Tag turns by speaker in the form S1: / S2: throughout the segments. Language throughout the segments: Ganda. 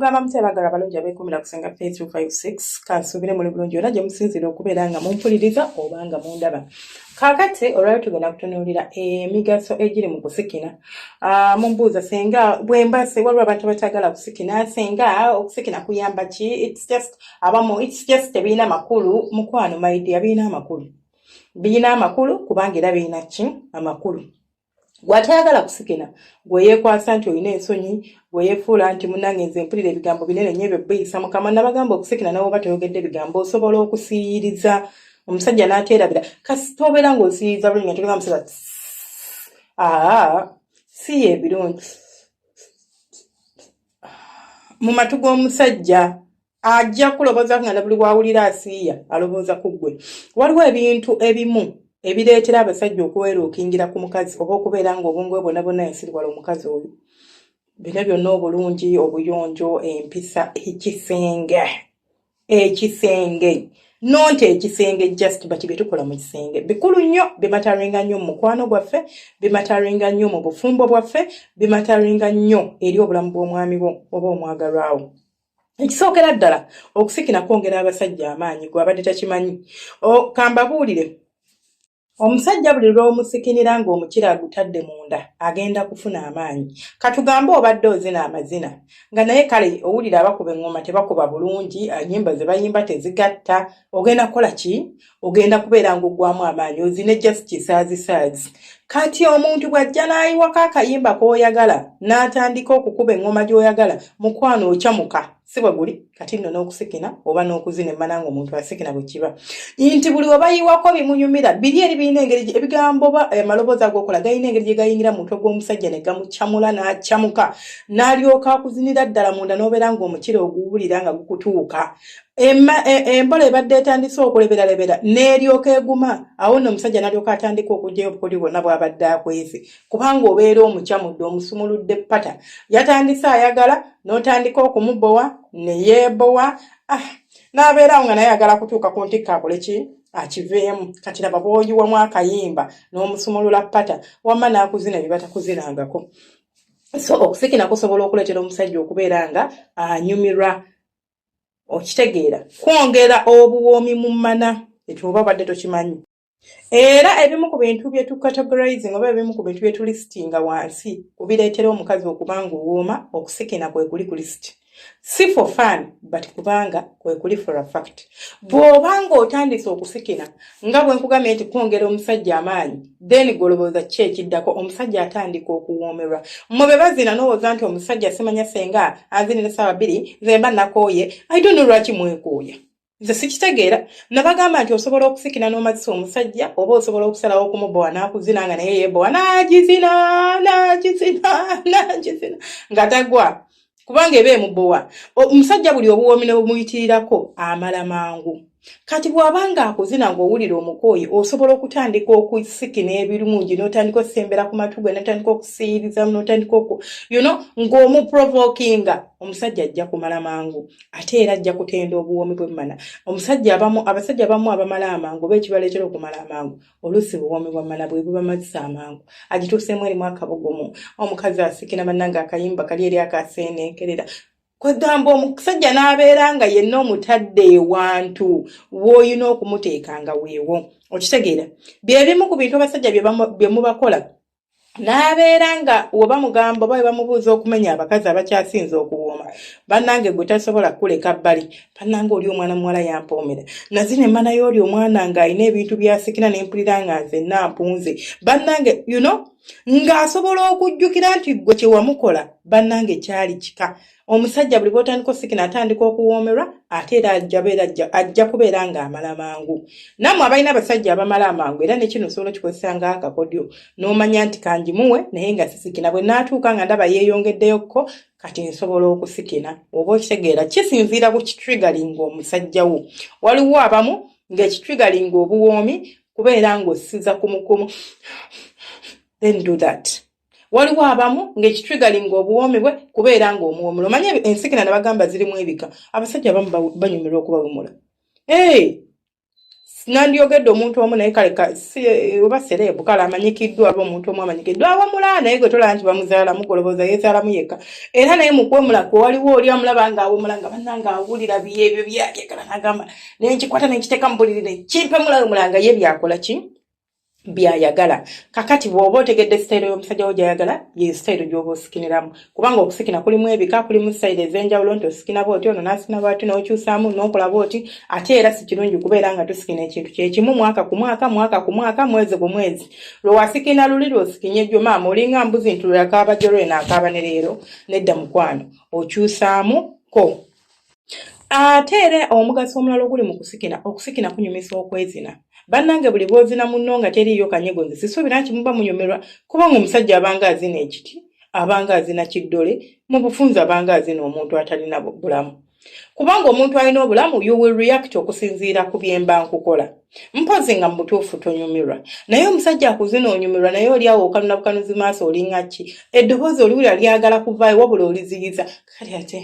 S1: mugamba mutebagala balungi abeekumira kusenga 3256 kansubire muli bulungi yonna gye musinzira okubeera nga mumpuliriza oba nga mundaba. Kaakati olwali tugenda kutunuulira emigaso egiri mu kusikina. Mumbuuza senga bwembase waliwo abantu batagala kusikina, senga okusikina kuyamba ki? It's just tebiina makulu. Mukwano my dear, biina amakulu. Biina amakulu kubanga era biina ki? Amakulu. Gwatayagala kusikina gwe yeekwasa nti olina ensonyi, gwe yeefuula nti munnange nze mpulira ebigambo binene nnyo ebyo biyisa Mukama. Nabagamba okusikina nawe oba toyogedde ebigambo osobola okusiyiriza omusajja n'ateerabira. Kasi tobeera ng'osiyiriza bulungi nga toleka musajja si ebirungi mu matu g'omusajja ajja kuloboza nga buli bw'awulira asiiya alobooza ku ggwe. Waliwo ebintu ebimu ebireetera abasajja okuweeruukingira ku mukazi oba okubeera ng'obwongo bwonna bwonna yensiriwala omukazi oyo. Bino byonna obulungi, obuyonjo, empisa, ekisenge. Nonte ekisenge just bati byetukola mu kisenge. Bikulu nnyo, bimataringa nnyo mu mukwano gwaffe, bimataringa nnyo mu bufumbo bwaffe, bimataringa nnyo eri obulamu bw'omwami bo oba omwagalwawo. Ekisookera ddala okusikina kwongera abasajja amaanyi gwe abadde takimanyi. Kambabuulire. Omusajja buli lw'omusikinira ng'omukira agutadde munda agenda kufuna amaanyi. Katugambe obadde ozina amazina nga naye kale owulira abakuba engoma tebakuba bulungi, ennyimba ze bayimba tezigatta, ogenda kukola ki? Ogenda kubeera ng'oggwamu amaanyi ozine just kisaazi. Kati omuntu bw'ajja n'ayiwako akayimba k'oyagala n'atandika okukuba engoma gy'oyagala, mukwano okyamuka. Si bwe guli kati nno n'okusikina oba n'okuzina emmana ng'omuntu asikina bwe kiba. Nti buli we bayiwako bimunyumira biri eri birina engeri ebigambo amaloboozi ag'okola galina engeri gye gayingira mu mutwe gw'omusajja ne gamukyamula n'akyamuka n'alyoka akuzinira ddala munda n'obeera ng'omukira oguwulira nga gukutuuka. Embola ebadde etandise okuleberalebera n'eryoka eguma awo nno omusajja n'alyoka atandika okugyayo obukuli bwonna bw'abadde akweze kubanga obeera omukyamudde omusumuludde ppata. Yatandise ayagala n'otandika okumubowa ne yeebowa n'abeerawo nga naye ayagala kutuuka ku ntikka akole ki? Akiveemu. Kati laba bw'oyiwamu akayimba n'omusumulula ppata wamma n'akuzina bye batakuzinangako. So okusikina kusobola okuleetera omusajja okubeera nga anyumirwa. Okitegeera kwongera obuwoomi mu mana ekyo oba badde tokimanyi. Era ebimu ku bintu bye tucategorizing oba ebimu ku bintu bye tulistinga wansi kubireetera omukazi okubanga owooma, okusikina kwe kuli ku list. Si for fun but kubanga kwe kuli for a fact. Bw'obanga otandise okusikina nga bwe nkugambye nti kwongera omusajja amaanyi then golobooza ki ekiddako omusajja atandika okuwoomerwa. Mmwe be bazina n'owooza nti omusajja simanya senga azinira ssaawa 2 nze mba nakooye. I don't know lwaki mwekooya. Nze sikitegeera. Nabagamba nti osobola okusikina n'omazisa omusajja oba osobola okusalawo okumubowa n'akuzina nga naye yeebowa n'agizina nga tagwa kubanga eba emubowa. Omusajja buli obuwoomi ne bumuyitirirako amala mangu. Kati bw'abanga akuzina ng'owulira omukooyi osobola okutandika okusikina ebirungi n'otandika okusembera ku matu gwe n'otandika okusiyiriza n'otandika ng'omuprovokinga omusajja ajja kumala mangu ate era ajja kutenda obuwoomi bw'emmana. Abasajja abamu abamala amangu oba ekibaleetera okumala amangu oluusi buwoomi bw'emmana bwe bubamazisa amangu. Agituuseemu erimu akabugumu omukazi asikina bannange akayimba kali eri akaseeneekerera. Kwegamba omusajja n'abeera nga yenna omutadde ewantu w'olina okumuteekanga weewo. Okitegeera bye bimu ku bintu abasajja bye mubakola n'abeera nga oba mugamba oba bamubuuza okumenya abakazi abakyasinze okuwooma. Bannange gwe tasobola kuleka bbali. Bannange oli omwana muwala yampoomera. Nazina emmana y'oli omwana ng'alina ebintu byasikina n'empulira nga nze nampunze. Bannange ng'asobola okujjukira nti gwe kye wamukola bannange kyali kika. Omusajja buli bw'otandika osikina atandika okuwoomerwa ate era ajja kubeera ng'amala mangu. Nammwe abalina abasajja abamala amangu era ne kino osobola kikozesa ng'akakodyo n'omanya nti kangimuwe naye nga sisikina bwe naatuuka nga ndaba yeeyongeddeyo kati nsobola okusikina. Oba okitegeera kisinziira ku kitrigalinga omusajja wo. Waliwo abamu ng'ekitrigalinga obuwoomi kubeera ng'ossiza ku mukumu. Then do that. Waliwo abamu ng'ekitrigalinga obuwoomi bwe kubeera ng'omuwoomulo. Omanye ensikina nabagamba zirimu ebika. Abasajja abamu banyumirwa okubawumula. Nandiyogedde omuntu omu naye kale oba serebu kale amanyikiddwa aba omuntu omu amanyikiddwa awamulaa naye gwe tolaba nti bamuzaalamu golobooza yeezaalamu yekka era naye mu kwemulako waliwo oli amulaba ng'awumula nga bannanga awulira byebyo byayagala n'agamba naye nkikwata ne nkiteeka mu buliri ne kimpe mulawumula ye byakola ki byayagala. Kakati bw'oba otegedde sitayiro y'omusajja wo gy'ayagala ye sitayiro gy'oba osikiniramu kubanga okusikina kulimu ebika kulimu sitayiro ez'enjawulo nti osikina bw'oti ono n'asikina bw'ati n'okyusaamu n'okola bw'oti ate era si kirungi kubeera nga tusikina ekintu kye kimu mwaka ku mwaka mwaka ku mwaka mwezi ku mwezi lwe wasikina luli lw'osikinye ejjo maama olinga mbuzi nti lwe yakaaba jjo lwe n'akaaba ne leero nedda mukwano okyusaamu ko. Ate era omugaso omulala oguli mu okusikina kunyumisa okwezina. Bannange buli bw'ozina munno nga teriiyo kanyegonzi sisuubira nti muba munyumirwa kubanga omusajja abanga azina ekiti abanga azina kiddole mu bufunza abanga azina omuntu atalina bulamu kubanga omuntu alina obulamu you will react okusinziira ku byemba nkukola mpozi nga mu butuufu tonyumirwa naye omusajja akuzina onyumirwa naye oli awo okanuna bukanuzi maaso olinga ki eddoboozi oliwulira lyagala kuvaayo wabula oliziyiza kale ate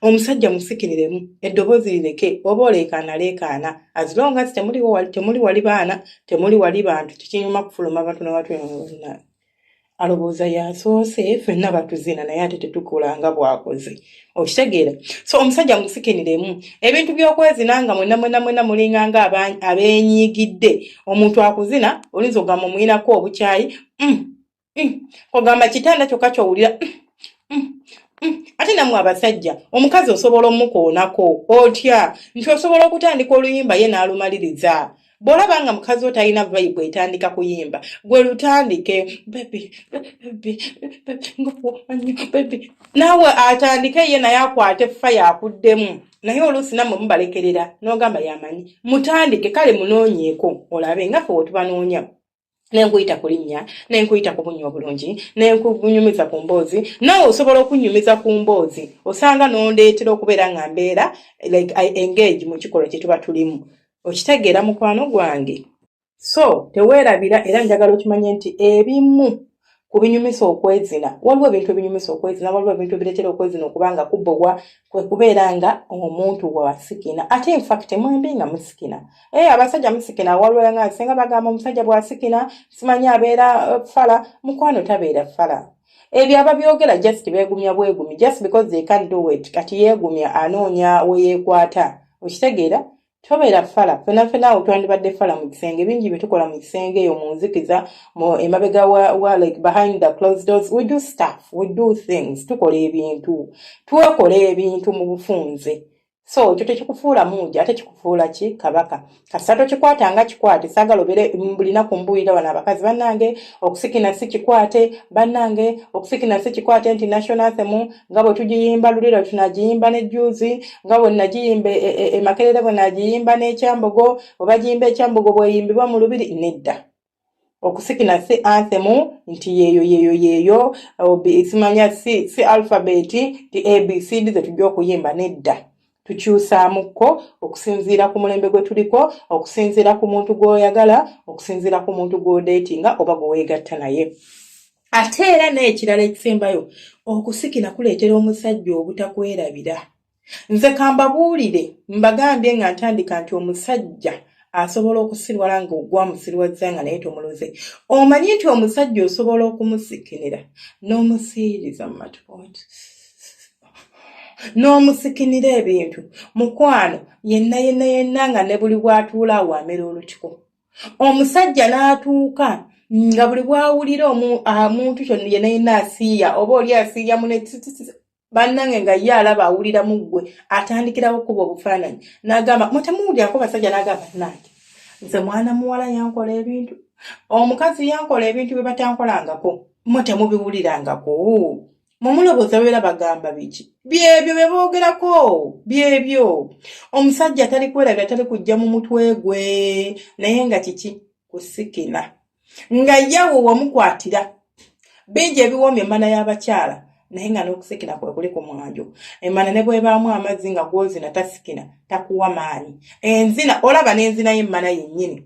S1: omusajja musikiniremu eddoboozi lireke oba oleekaana as long as temuli wali baana temuli wali bantu tekinyuma kufuluma abantu n'abatwena alowooza yasoose ffenna batuzina naye ate tetukolanga bwakoze okitegeera so omusajja musikiniremu ebintu by'okwezina nga mwenna mulinganga abeenyigidde omuntu akuzina olinza ogamba omuyinako obukyayi ogamba kitanda kyokka kyowulira ate namwe abasajja omukazi osobola omukoonako otya nti osobola okutandika oluyimba ye n'alumaliriza bw'olaba nga mukazi wo talina vibe etandika kuyimba gwe lutandike baby naawe atandike ye naye akwate fire akuddemu naye oluusi nammwe mubalekerera n'ogamba yamanyi mutandike kale munoonyeeko olabe nga ffe wetubanoonya nenkuyita ku linnya nenkuyita ku bunywa obulungi nenkunyumiza ku mboozi naawe osobola okunyumiza ku mboozi osanga n'ondeetera okubeera nga mbeera like I engage mu kikolwa kye tuba tulimu okitegeera mukwano gwange so teweerabira era njagala okimanye nti ebimu ku binyumisa okwezina waliwo ebintu ebinyumisa okwezina waliwo ebintu ebireetera okwezina okubanga kubbobwa kwe kubeera nga omuntu wasikina ate infact mwembi nga musikina abasajja musikina waliwo nga singa bagamba omusajja bwasikina simanyi abeera fala mukwano tabeera fala ebyo ababyogera just beegumya bwegumi just because they can't do it kati yeegumya anoonya weyeekwata okitegeera tobeera fala fena awo twandibadde fala mu kisenge bingi byetukola mu kisenge eyo mu nzikiza emabega wa like behind the closed doors we do stuff we do things tukola ebintu twekola ebintu mu bufunze so ekyo tekikufuula mungi ate kikufuula ki kabaka kasita tokikwatanga kikwate saagala obeere bulina kumbuulira wano abakazi bannange okusikina si kikwate bannange okusikina si kikwate nti national anthem nga bwe tugiyimba luliro tunagiyimba n'ejjuuzi nga bwe nagiyimba Makerere bwe nagiyimba n'ekyambogo oba giyimba ekyambogo bweyimbibwa mu lubiri nedda okusikina si anthem nti yeeyo simanya si alphabeti ti abcd ze tujja okuyimba nedda tukyusaamuko okusinziira ku mulembe gwe tuliko okusinziira ku muntu gw'oyagala okusinziira ku muntu gw'odeetinga oba gweweegatta naye ate era n'ekirala ekisembayo okusikina kuleetera omusajja obutakwerabira nze kambabuulire mbagambye nga ntandika nti omusajja asobola okusirwala nga ogwamusirwazza nga naye tomuloze omanyi nti omusajja osobola okumusikinira n'omusiiriza mu matupooti n'omusikinira ebintu mukwano yenna nga ne buli bw'atuula awo amera olutiko omusajja n'atuuka nga buli bw'awulira omuntu kyonna yenna asiiya oba oli asiiya mune bannange nga ye alaba awulira mu ggwe atandikirawo kuba obufaananyi n'agamba mutemuwulyako basajja n'agamba nange nze mwana muwala yankola ebintu omukazi yankola ebintu bye batankolangako mutemubiwulirangako mumulobooza beera bagamba biki byebyo bye boogerako byebyo omusajja tali kwerabira tali kujja mu mutwe gwe naye nga kiki kusikina nga yawo wamukwatira bingi ebiwoomya emmana y'abakyala naye nga n'okusikina kwe kuli ku mwanjo emmana ne bwebaamu amazzi nga gwozina tasikina takuwa maanyi enzina olaba n'enzina y'emmana yennyini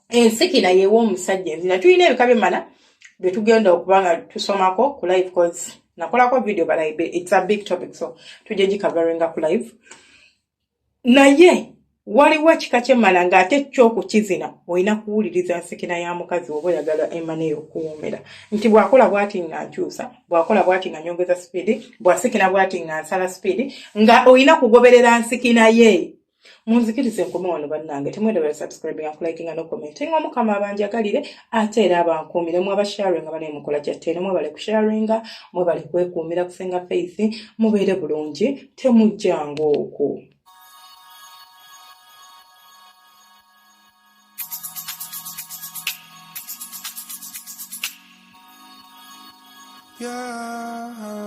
S1: ensikina yeewa omusajja enzina tulina ebika by'emmana bye tugenda okuba nga tusomako ku live cause nakolako video but it's a big topic so tujje gicoveringa ku live naye waliwo ekika ky'emmana ng'ate ky'okukizina olina kuwuliriza nsikina ya mukazi oba oyagala emmana eyo okuwoomera nti bw'akola bw'ati nga nkyusa bw'akola bw'ati nga nyongeza sipiidi bw'asikina bw'ati nga nsala sipiidi nga olina kugoberera nsikina ye. Munzikirize nkome wano bannange temwedabala subscribing and liking and commenting omukama abanjagalire ate era abankuumire mwaba sharing abane mukola kyatte mwebale kusharinga mwebale kwekuumira kusenga face mubeere bulungi temujjangu okwo.
S2: Yeah.